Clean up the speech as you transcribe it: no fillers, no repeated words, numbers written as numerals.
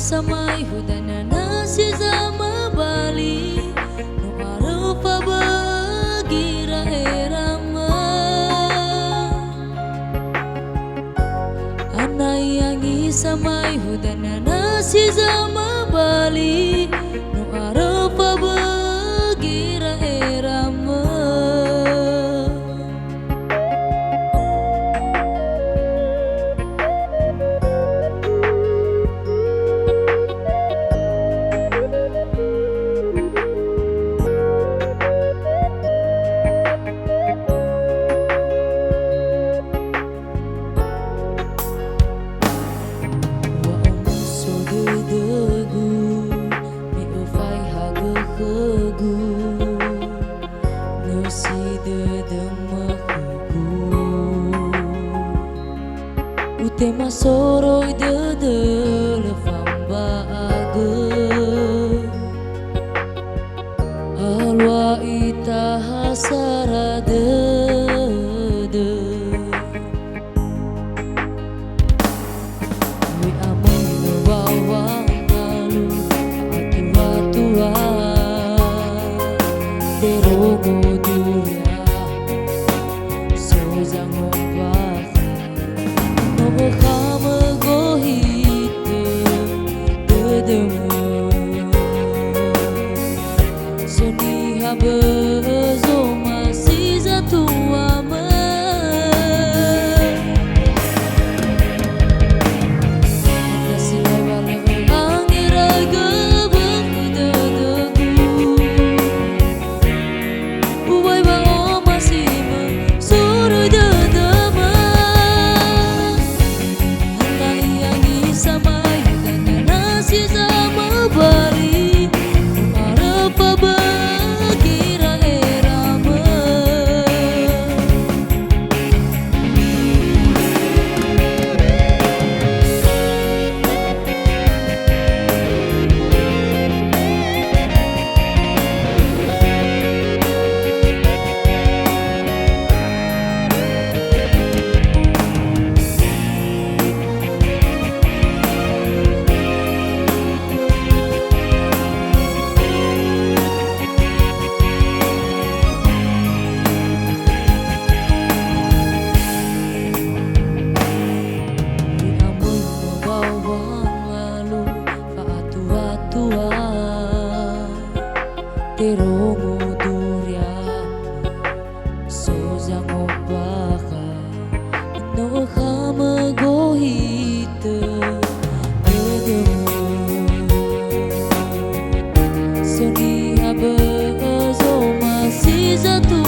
samay hudana na si zama bali no araw pa bagira erama anay ang isamay hudana na si zama bali no araw pa bagira erama Tema soroy de la famba alwa ita hasara de we amay na bawang malu atua pero modulia so jangan Khama gohit dedemu soni habezo masih zatuama kasih bala angira gabang dedeku ubai ba o masih suruh dedema samay hudana na si zama bali para pa bagira erama Pero muduria so jangan baka no khama gohit dedemu soni habezo masih zatu